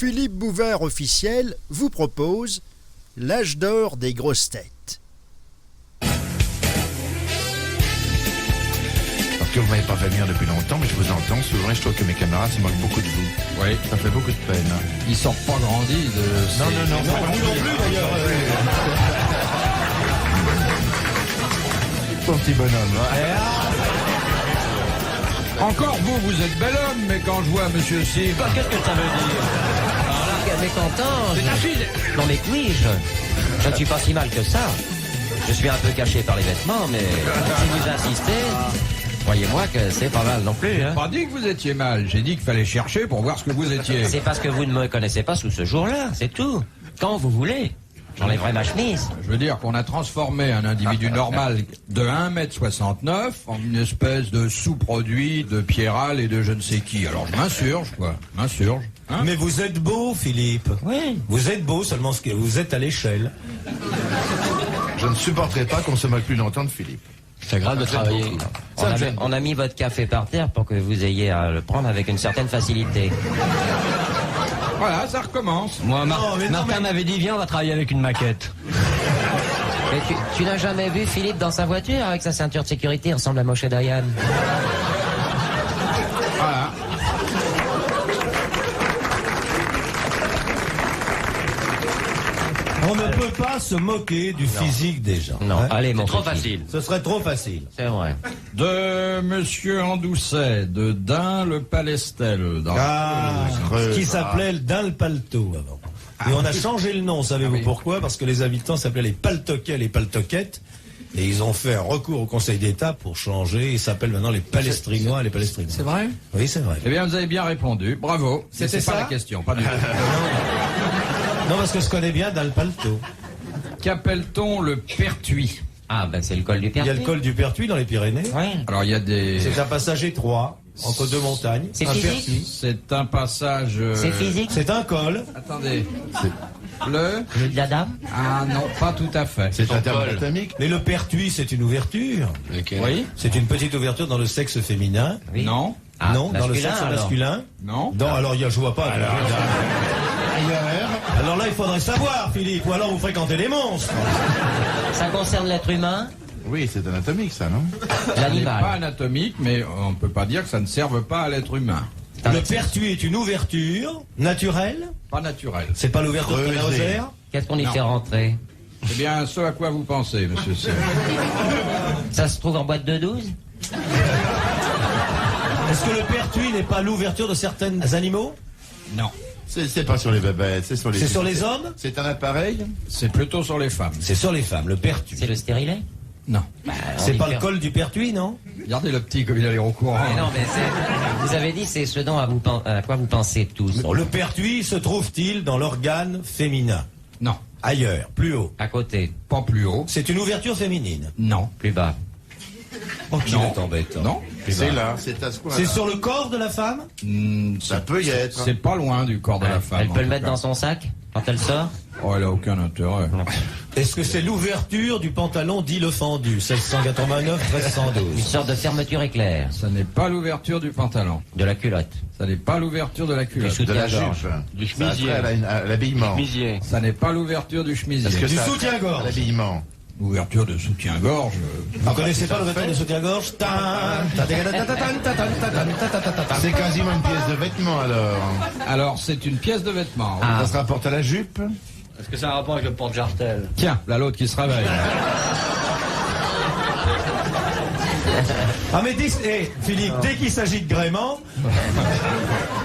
Philippe Bouvard officiel vous propose l'âge d'or des grosses têtes. Parce que vous m'avez pas fait venir depuis longtemps, mais je vous entends souvent et je trouve que mes camarades se moquent beaucoup de vous. Oui. Ça fait beaucoup de peine. Ils sortent pas grandis de... Non, Vous non plus d'ailleurs. Ton petit bonhomme. Encore vous êtes bel homme, mais quand je vois Monsieur Sim... Qu'est-ce que ça veut dire? Alors là, quel mécontent. C'est ta fille. Non mais puis-je? Je ne suis pas si mal que ça. Je suis un peu caché par les vêtements, mais si vous insistez, croyez-moi que c'est pas mal non plus. Hein. Pas dit que vous étiez mal, j'ai dit qu'il fallait chercher pour voir ce que vous étiez. C'est parce que vous ne me connaissez pas sous ce jour-là, c'est tout. Quand vous voulez, j'enlèverai ma chemise. Je veux dire qu'on a transformé un individu normal de 1m69 en une espèce de sous-produit de Pierral et de je ne sais qui. Alors je m'insurge, quoi. M'insurge. Hein? Mais vous êtes beau, Philippe. Oui. Vous êtes beau, seulement que vous êtes à l'échelle. Je ne supporterai pas qu'on se moque plus longtemps de Philippe. C'est grave de travailler. On a mis votre café par terre pour que vous ayez à le prendre avec une certaine facilité. Voilà, ça recommence. Moi, Martin m'avait dit, viens, on va travailler avec une maquette. Mais tu n'as jamais vu Philippe dans sa voiture avec sa ceinture de sécurité, il ressemble à Moshe Dayan. Voilà. On ne peut pas se moquer du physique des gens. Non, hein. allez, mon Trop petit. facile. Ce serait trop facile. C'est vrai. De Monsieur Andoucet, de Dain-le-Palestel. Dans Qui s'appelait le Dain le Palto avant. Et on a changé le nom, savez-vous pourquoi? Parce que les habitants s'appelaient les Paltoquets, les Paltoquettes. Et ils ont fait un recours au Conseil d'État pour changer. Ils s'appellent maintenant les Palestrinois et les Palestrinois. C'est vrai? Oui, c'est vrai. Eh bien, vous avez bien répondu. Bravo. C'était ça pas la question, pas du tout. Non, parce que je connais bien Dain le Palto. Qu'appelle-t-on le pertuis? Ah, ben c'est le col du Il y a Pertuis. le col du Pertuis dans les Pyrénées. Oui. Alors, il y a des... C'est un passage étroit entre deux montagnes. C'est un physique Pertuis. C'est un passage... C'est physique? C'est un col. Attendez. Le... De la dame? Ah non, pas tout à fait. C'est un terme anatomique. Mais le Pertuis, c'est une ouverture. Oui? C'est une petite ouverture dans le sexe féminin. Oui. Non? Ah, Non, dans le masculin, sexe alors. masculin. Non? Non, alors je vois pas. Alors là, il faudrait savoir, Philippe, ou alors vous fréquentez les monstres. Ça concerne l'être humain? Oui, c'est anatomique, ça, non? C'est pas L'animal. anatomique, mais on ne peut pas dire que ça ne serve pas à l'être humain. Le Pertuis est une ouverture naturelle. Pas naturel. C'est pas l'ouverture de la Creusée. Rosière. Qu'est-ce qu'on y Non. fait rentrer? C'est bien ce à quoi vous pensez, monsieur Sim. Ça se trouve en boîte de 12? Est-ce que le Pertuis n'est pas l'ouverture de certains animaux? Non. C'est pas sur les bébêtes, c'est sur les... C'est sur les hommes? C'est un appareil? C'est plutôt sur les femmes. C'est sur les femmes, le Pertuis. C'est le stérilet? Non. C'est pas le col du Pertuis, non? Regardez le petit comme il a l'air au courant. Mais non, mais vous avez dit c'est ce dont à quoi vous pensez tous. Le Pertuis se trouve-t-il dans l'organe féminin? Non. Ailleurs, plus haut. À côté, Pas plus haut. C'est une ouverture féminine. Non. plus bas. Oh, qu'il Non. est embêtant. Non. C'est là, c'est à ce coin. C'est sur le corps de la femme? Ça peut y être. C'est pas loin du corps de la femme. Elle en peut le tout mettre cas. dans son sac quand elle sort? Oh, elle a aucun intérêt. Est-ce que c'est l'ouverture du pantalon dit le fendu, 1689, Une 1312? sorte de fermeture éclair. Ça n'est pas l'ouverture du pantalon. De la culotte. Ça n'est pas l'ouverture de la culotte. Du De la soutien-gorge. jupe. Du Ça a chemisier. trait à l'habillement. Chemisier. Ça n'est pas l'ouverture du chemisier. Est-ce que Du ça a trait soutien-gorge. à l'habillement. Ouverture de soutien-gorge. Vous connaissez pas l'ouverture de soutien-gorge? C'est quasiment une pièce de vêtement, alors. Alors, c'est une pièce de vêtement. oui. Ça se rapporte à la jupe? Est-ce que ça a un rapport avec le porte-jartel? Tiens, là, l'autre qui se réveille. Ah mais Philippe, dès qu'il s'agit de gréement,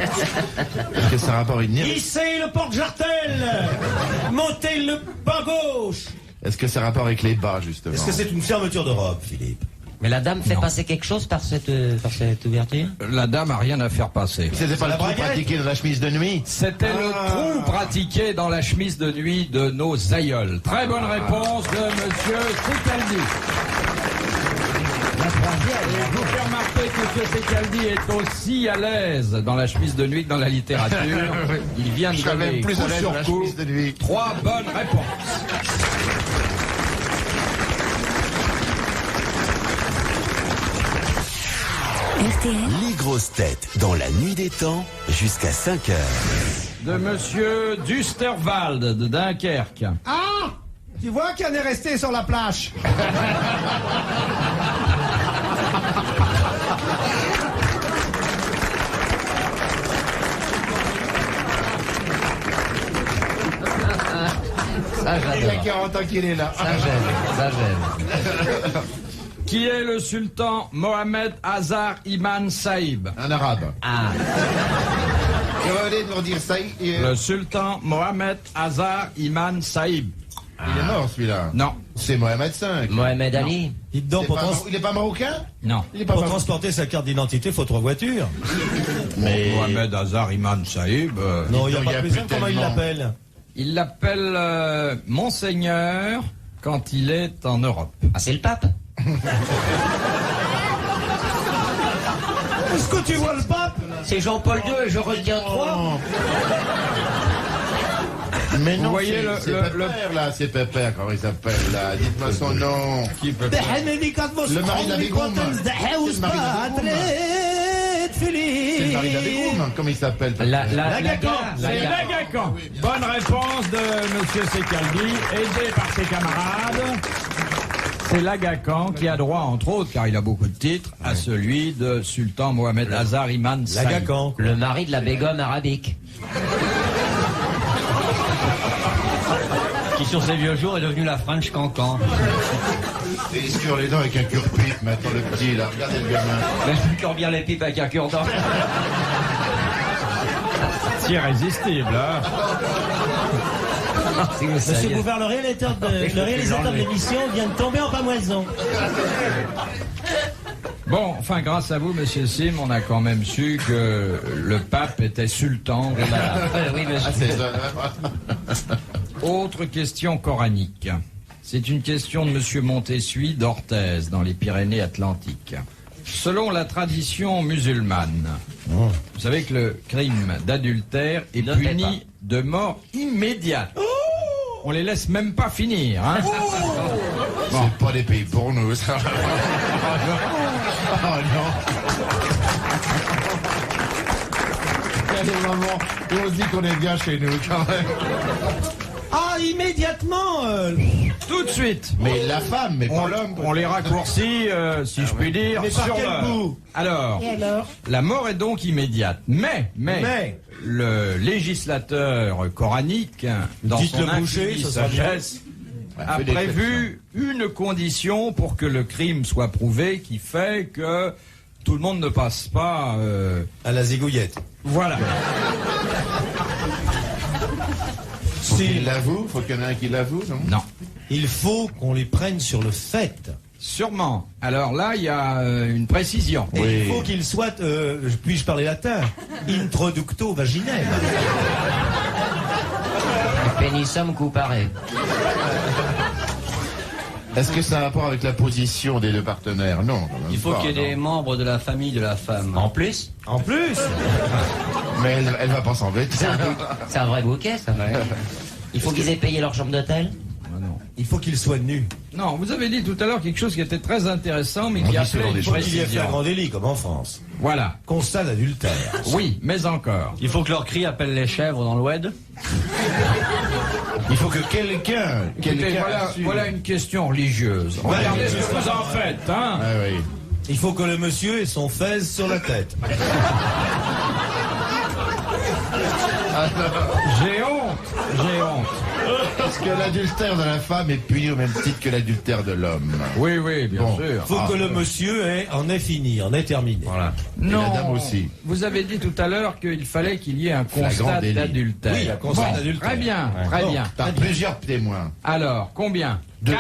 Est-ce que ça a un rapport avec une hissez le porte-jartel, montez le pas gauche. Est-ce que ça a un rapport avec les bas, justement? Est-ce que c'est une fermeture de robe, Philippe? Mais la dame fait Non. passer quelque chose par cette ouverture? La dame a rien à faire passer. C'était pas la le trou braguette pratiqué dans la chemise de nuit? C'était le trou pratiqué dans la chemise de nuit de nos aïeuls. Très bonne réponse de monsieur Secaldi. La troisième. Je vous fais remarquer que monsieur Secaldi est aussi à l'aise dans la chemise de nuit que dans la littérature. Il vient de Je serais donner même plus coup à l'aise sur dans la coup chemise de nuit. 3 bonnes réponses. RTL, Les grosses têtes dans la nuit des temps jusqu'à 5 heures. de monsieur Dusterwald de Dunkerque. Ah, tu vois qu'il en est resté sur la plage. Ça, Il y a j'adore. 40 ans qu'il est là. Ça, j'aime. Ça, j'aime. Qui est le sultan Mohamed Hazar Iman Saïb? Un arabe. Ah, Et on va aller nous dire ça. Le sultan Mohamed Hazar Iman Saïb. Il est mort celui-là. Non, C'est Mohamed V. Mohamed Ali. Dites donc, Il est pas marocain? non. Il est pas pour marocain. transporter sa carte d'identité, faut 3 voitures. Mais Mohamed Hazar Iman Saïb, Non, il n'y a il y pas a de plus besoin. Comment il tellement. l'appelle? il l'appelle Monseigneur quand il est en Europe. Ah, c'est le pape. Est-ce que tu vois le pape? C'est Jean-Paul II et je retiens 3. Mais non, Vous voyez c'est le- Pépère là, c'est Pépère, comment il s'appelle là? Dites-moi son nom. Qui peut Le mari de la Bégoum. C'est le mari de la Bégoum. Comment il s'appelle? La C'est Gaga. Lagacan. Bonne réponse de monsieur Sekaldi, aidé par ses camarades. C'est Lagacan qui a droit, entre autres, car il a beaucoup de titres, à celui de sultan Mohamed Hazar Iman Saïb. Lagacan. Le mari de la Begum arabique. Qui sur ses vieux jours est devenu la French Cancan. Il est sur les dents avec un cure-pipe, maintenant le petit là. Regardez le gamin. Mais je cure bien les pipes avec un cure-dent. C'est irrésistible, hein. Si vous Monsieur saviez. Bouvard, le réalisateur de l'émission vient de tomber en pamoison. Bon, enfin, grâce à vous, monsieur Sim, on a quand même su que le pape était sultan de la... Oui, monsieur. C'est ça. Autre question coranique. C'est une question de monsieur Montessuie d'Orthez, dans les Pyrénées-Atlantiques. Selon la tradition musulmane, vous savez que le crime d'adultère est Ne tais puni de mort immédiate. On les laisse même pas finir, hein. C'est pas des pays pour nous, ça. Oh non. Il y a des moments où on se dit qu'on est bien chez nous, quand même. Ah, immédiatement Tout de suite. Mais la femme, mais On, pas l'homme. on les raccourcit, si je puis dire, Mais par sur quel l'heure. bout? Alors, Et alors la mort est donc immédiate. Mais, le législateur coranique, dans Dites son le boucher, infinie ce sera bien. sagesse, a fait des prévu une condition pour que le crime soit prouvé qui fait que tout le monde ne passe pas... À la zigouillette. voilà. Faut qu'il l'avoue, faut qu'il y en ait un qui l'avoue, non? Non. Il faut qu'on les prenne sur le fait. Sûrement. Alors là, il y a une précision. Et Oui. il faut qu'il soit, puis-je parler latin, introducto vaginel. Penissum cupare. Est-ce que ça a un rapport avec la position des deux partenaires? Non. quand même Il faut pas, qu'il y ait des non. membres de la famille de la femme. En plus, En plus, Mais elle va pas s'embêter. c'est un vrai bouquet, ça. Il faut qu'ils aient payé leur chambre d'hôtel. Ah non. il faut qu'il soit nu. Non, vous avez dit tout à l'heure quelque chose qui était très intéressant, mais qui dit a selon fait des une choses. Il y a fait un précision. grand délit, comme en France. Voilà. Constat d'adultère. Oui, mais encore. Il faut que leur cri appelle les chèvres dans l'oued. Il faut que quelqu'un Écoutez, assure. voilà une question religieuse. Regardez ce que vous en faites, hein. Ah oui. Il faut que le monsieur ait son fez sur la tête. J'ai honte. Parce que l'adultère de la femme est puni au même titre que l'adultère de l'homme. Oui, oui, bien Bon. sûr. Il faut que le monsieur en ait fini, en ait terminé. Voilà. la dame aussi. Vous avez dit tout à l'heure qu'il fallait qu'il y ait un Flagrant constat délit. d'adultère. Oui, un constat Bon, d'adultère. Très bien, Ouais. très Bon. bien. T'as plusieurs témoins. Alors, combien? Deux.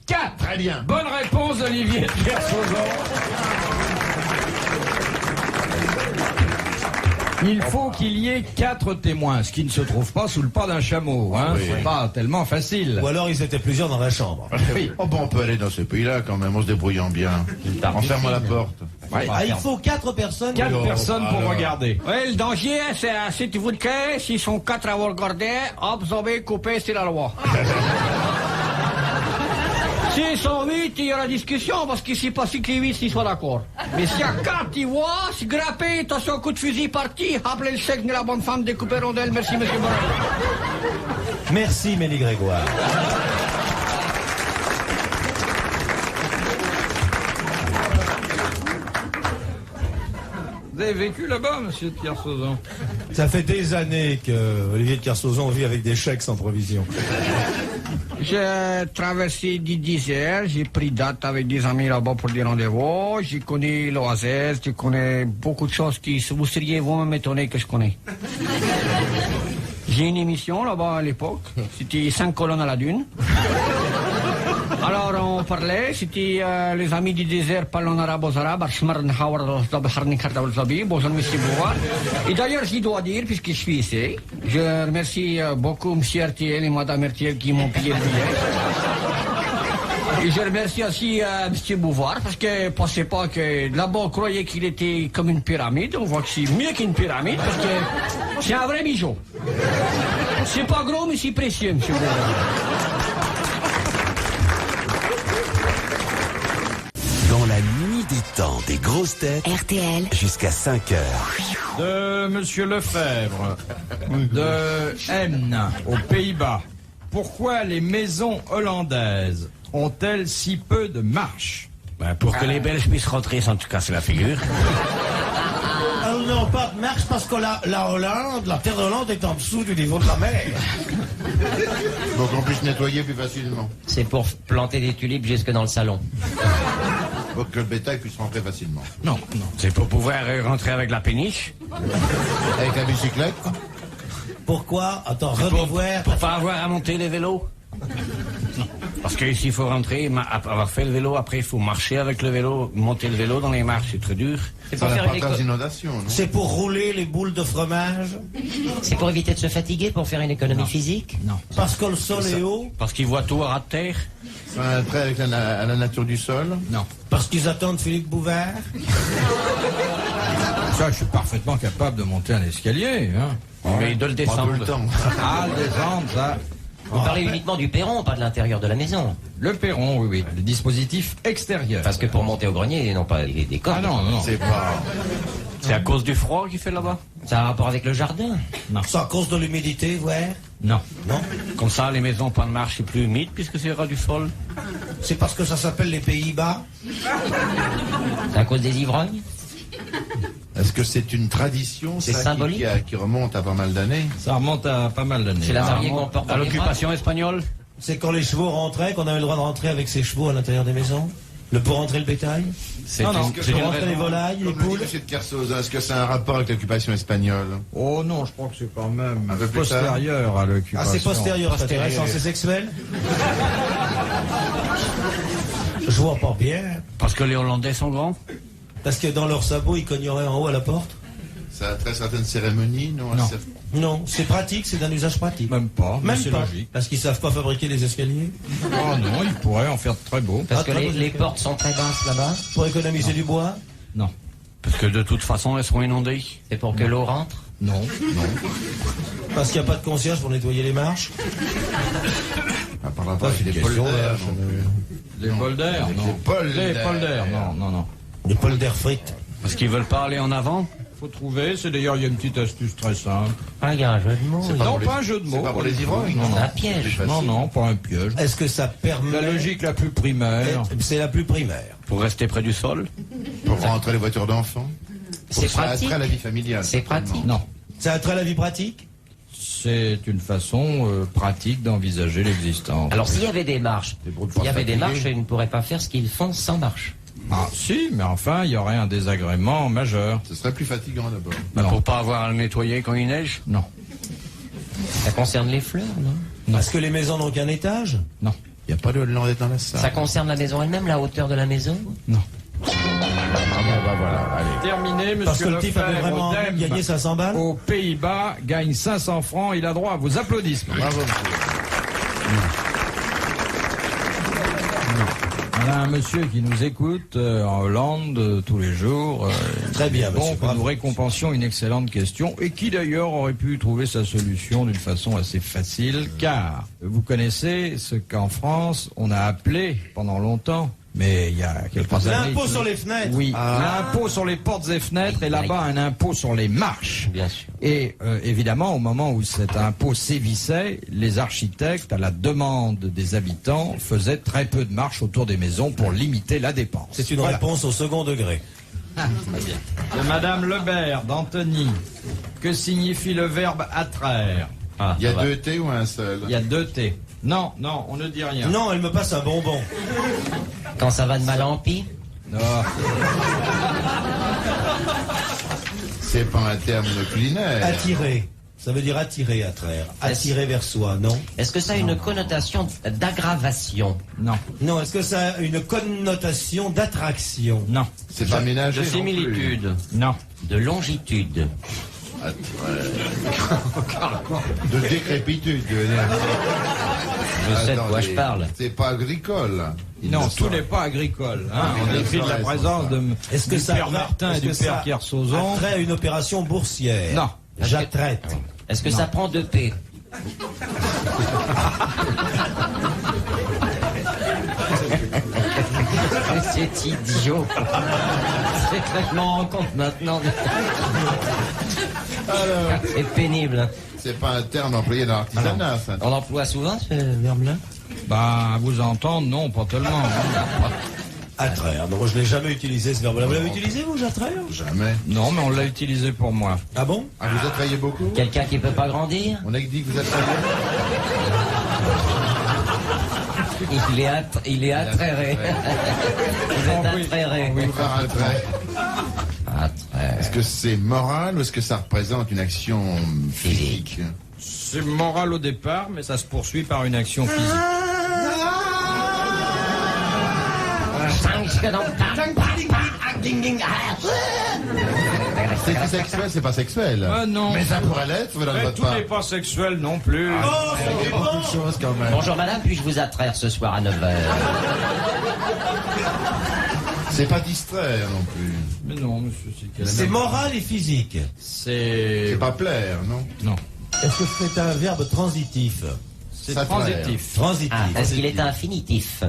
4. Très bien. Bonne réponse, Olivier de Kersauzon. Il faut qu'il y ait 4 témoins, ce qui ne se trouve pas sous le pas d'un chameau. Hein. Oui. C'est pas tellement facile. Ou alors ils étaient plusieurs dans la chambre. Oui. Oh bon, on peut aller dans ce pays-là quand même, en se débrouillant bien. En fermant la porte. Ouais. Ah, il faut 4 personnes. 4 Oh, personnes pour alors. regarder. Oui, le danger, c'est si tu veux que, s'ils sont 4 à avoir regardé, hop, zombie, coupé, c'est la loi. S'ils sont 8, il y aura discussion parce qu'ici, pas si que les 8 s'ils soient d'accord. Mais s'il y a 4, tu vois, c'est grappé, attention, coup de fusil parti, appelez le sexe de la bonne femme, découpez rondelle. Merci, monsieur Borel. Merci, Mélie Grégoire. Vous avez vécu là-bas, monsieur de Kersauzon? Ça fait des années que Olivier de Kersauzon vit avec des chèques sans provision. J'ai traversé du désert, j'ai pris date avec des amis là-bas pour des rendez-vous, j'ai connu l'Oasis, je connais beaucoup de choses qui vous seriez vous-même étonné que je connais. J'ai une émission là-bas à l'époque, c'était 5 colonnes à la dune. Alors on parlait, c'était les amis du désert parlant arabe aux arabes, bonjour monsieur Bouvard. Et d'ailleurs je dois dire, puisque je suis ici, je remercie beaucoup monsieur RTL et madame RTL qui m'ont payé le billet. Et je remercie aussi monsieur Bouvard, parce que pensez pas que là-bas on croyait qu'il était comme une pyramide, on voit que c'est mieux qu'une pyramide, parce que c'est un vrai bijou. C'est pas gros mais c'est précieux monsieur Bouvard. Dans la nuit des temps des grosses têtes, RTL, jusqu'à 5 heures. De monsieur Lefebvre, de N, aux Pays-Bas. Pourquoi les maisons hollandaises ont-elles si peu de marche? Pour que les Belges puissent rentrer sans te casser la figure. Elles n'ont pas de marche parce que la Hollande, la terre de Hollande est en dessous du niveau de la mer. Pour qu'on puisse nettoyer plus facilement. C'est pour planter des tulipes jusque dans le salon. Pour que le bétail puisse rentrer facilement. Non, non. C'est pour pouvoir rentrer avec la péniche. Avec la bicyclette. Pourquoi? Attends, revoir. Pour pas avoir à monter les vélos. Non. Parce qu'ici, il faut rentrer, avoir fait le vélo, après, il faut marcher avec le vélo, monter le vélo dans les marches, c'est très dur. C'est Ça pour, n'a faire pas une tas d'inondations, non? C'est pour rouler les boules de fromage? C'est pour éviter de se fatiguer, pour faire une économie physique? Non. Parce que le sol est haut? Parce qu'ils voient tout à ras de terre. Ça a un trait avec à la nature du sol? Non. Parce qu'ils attendent Philippe Bouvard? Ça, je suis parfaitement capable de monter un escalier, hein. Mais de le Pas tout descendre. le temps. Ah, le descendre, ça. Vous parlez uniquement du perron, pas de l'intérieur de la maison. Le perron, oui, oui. Le dispositif extérieur. Parce que pour monter au grenier, non pas des cordes. Ah non, non, non. C'est pas... C'est à cause du froid qu'il fait là-bas? Ça a un rapport avec le jardin. C'est à cause de l'humidité, ouais? Non. Non? Comme ça, les maisons pas de marche, c'est plus humide puisque c'est ras du sol. C'est parce que ça s'appelle les Pays-Bas? C'est à cause des ivrognes. Est-ce que c'est une tradition, C'est ça, symbolique. qui remonte à pas mal d'années? Ça remonte à pas mal d'années. C'est la mariée qu'on porte À dans les l'occupation espagnole? C'est quand les chevaux rentraient qu'on avait le droit de rentrer avec ses chevaux à l'intérieur des maisons? Pour rentrer le bétail? C'est Non, non, une- que c'est Pour une rentrer les raison. volailles, les Comme le dit poules? monsieur de Kersauzon, est-ce que c'est un rapport avec l'occupation espagnole? Oh non, je crois que c'est quand même Un peu plus postérieur à Ah, l'occupation. c'est postérieur, c'est intéressant, c'est sexuel? Je vois pas bien. Parce que les Hollandais sont grands? Parce que dans leurs sabots, ils cogneraient en haut à la porte? Ça a très certaines cérémonies, non? Non. Non, c'est pratique, c'est d'un usage pratique. Même pas, mais Même c'est pas. logique. Parce qu'ils savent pas fabriquer les escaliers? Oh non, ils pourraient en faire de très beaux. Parce Ah, que très les beau. portes sont très basses là-bas. Pour économiser du bois? Non, Parce que de toute façon, elles seront inondées. C'est pour que l'eau rentre. non, non. Parce qu'il n'y a pas de concierge pour nettoyer les marches? Ah, par rapport Ça, avec c'est les une question, polders, là, Les polders, non. Les polders. Les polders, non, non, non. Des polders frites. Parce qu'ils veulent pas aller en avant. Faut trouver, c'est d'ailleurs, il y a une petite astuce très simple. Ah, il y a un jeu de mots. C'est il y pas a- Non, pour les- pas un jeu de mots. C'est pas pour les ivrognes, Non, C'est un non. piège. Non, non, pas un piège. Est-ce que ça permet... La logique la plus primaire. C'est la plus primaire. Pour rester près du sol. Pour rentrer les voitures d'enfants? C'est Ça pratique. attrait la vie familiale. C'est certainement. pratique. Non. Ça a trait à la vie pratique? C'est une façon pratique d'envisager l'existence. Alors s'il y avait des marches, Des groupes s'il y avait des fatigués. marches, ils ne pourraient pas faire ce qu'ils font sans marche. Ah, si, mais enfin, il y aurait un désagrément majeur. Ce serait plus fatigant d'abord. Non. Pour pas avoir à le nettoyer quand il neige. Non, Ça concerne les fleurs, non? Est-ce que les maisons n'ont qu'un étage? non, Il n'y a pas de Hollandais dans la salle. Ça concerne la maison elle-même, la hauteur de la maison? non. Voilà, allez. Terminé, monsieur Parce que le type avait Lefebvre, vraiment au DEM, gagné 500 balles? aux Pays-Bas, gagne 500 francs. Il a droit à vos applaudissements. Bravo, monsieur. On a un monsieur qui nous écoute en Hollande tous les jours. Très bien, bon, monsieur, que bravo. nous récompensions une excellente question et qui d'ailleurs aurait pu trouver sa solution d'une façon assez facile, car vous connaissez ce qu'en France on a appelé pendant longtemps, mais il y a quelques années... L'impôt sur les fenêtres. Oui, l'impôt sur les portes et fenêtres et là-bas un impôt sur les marches. Bien sûr. Et évidemment, au moment où cet impôt sévissait, les architectes, à la demande des habitants, faisaient très peu de marches autour des maisons pour limiter la dépense. C'est une Voilà. réponse au second degré. De Madame Lebert d'Antony. Que signifie le verbe attraire? Il y a 2 T ou un seul? Il y a 2 T. Non, on ne dit rien. Non, elle me passe un bonbon. Quand ça va de mal en pis, Non. C'est pas un terme culinaire. Attirer. Ça veut dire attirer, attraire. Attirer vers soi, non? est-ce que ça a une connotation d'aggravation? Non. Non, est-ce que ça a une connotation d'attraction? Non. C'est pas ménager. De non plus. similitude, Non. de longitude, De décrépitude. je sais de quoi je parle. C'est pas agricole. Non, tout n'est pas agricole. Hein. On décrit la présence de Est-ce que du ça père Martin et est-ce du que père ça Kersozon. attrait à une opération boursière? Non. J'attraite. Est-ce que ça prend 2 P? C'est idiot. C'est que je m'en rends compte maintenant. C'est pénible. C'est pas un terme employé dans l'artisanat, ça. On emploie souvent ce verbe-là? Bah, à vous entendre, non, pas tellement. Attraire. Non, moi je l'ai jamais utilisé ce verbe-là. Vous l'avez utilisé, vous, j'attraire? Jamais. Non, mais on l'a utilisé pour moi. Ah bon? Ah, vous attrayez beaucoup? Quelqu'un qui peut pas grandir? On a dit que vous attrayez. Il est attrairé. Vous êtes attrairé. Vous faire un trait. Attraire. Est-ce que c'est moral ou est-ce que ça représente une action physique? C'est moral au départ, mais ça se poursuit par une action physique. C'est sexuel, c'est pas sexuel. Ah non. Mais ça pourrait l'être, vous ne le Mais vote tout pas. n'est pas sexuel non plus. Il y a beaucoup de choses quand même. Bonjour madame, puis-je vous attraire ce soir à 9h? C'est pas distraire non plus. Mais non, monsieur, C'est moral et physique. C'est... C'est pas plaire, non? Non. Est-ce que c'est un verbe transitif? C'est Ça transitif. Transitif. Ah, est-ce qu'il est infinitif?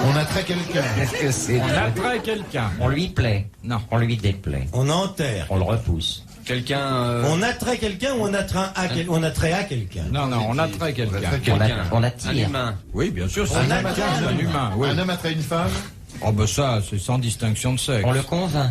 On attrait quelqu'un. Est-ce que c'est... On attrait quelqu'un. On lui plaît? Non. On lui déplaît? On enterre. On le repousse? On attrait quelqu'un ou on attrait à quelqu'un? Non, on attrait quelqu'un. On attire? Oui, bien sûr, c'est On un attire attrait d'un humain. Oui. Un homme attrait une femme? Oh, ben ça, c'est sans distinction de sexe. On le convainc?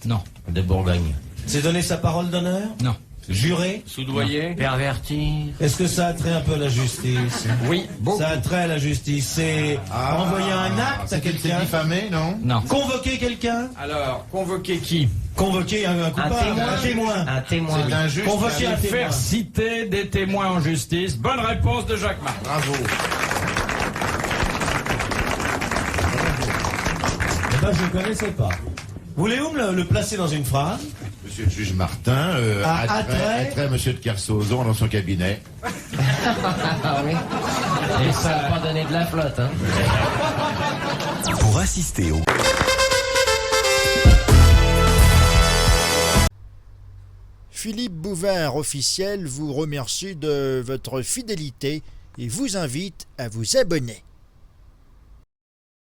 Non. De Bourgogne? C'est donner sa parole d'honneur? Non. Jurer? Soudoyer? Pervertir? Est-ce que ça attrait un peu à la justice? Oui, beaucoup. Ça attrait à la justice. C'est envoyer un acte à C'est quelqu'un? diffamé, non? Non. Convoquer quelqu'un? Alors, convoquer qui? Convoquer un coupable? Un témoin? Un témoin? C'est injuste. Convoquer un témoin? Faire citer des témoins en justice. Bonne réponse de Jacques Martin. Bravo. Eh ben, je ne connaissais pas. Voulez-vous me le placer dans une phrase? Monsieur le juge Martin attrait monsieur de Kersozon dans son cabinet. Ah oui? Et ça n'a pas donné de la flotte, hein? Pour assister au Philippe Bouvard officiel vous remercie de votre fidélité et vous invite à vous abonner.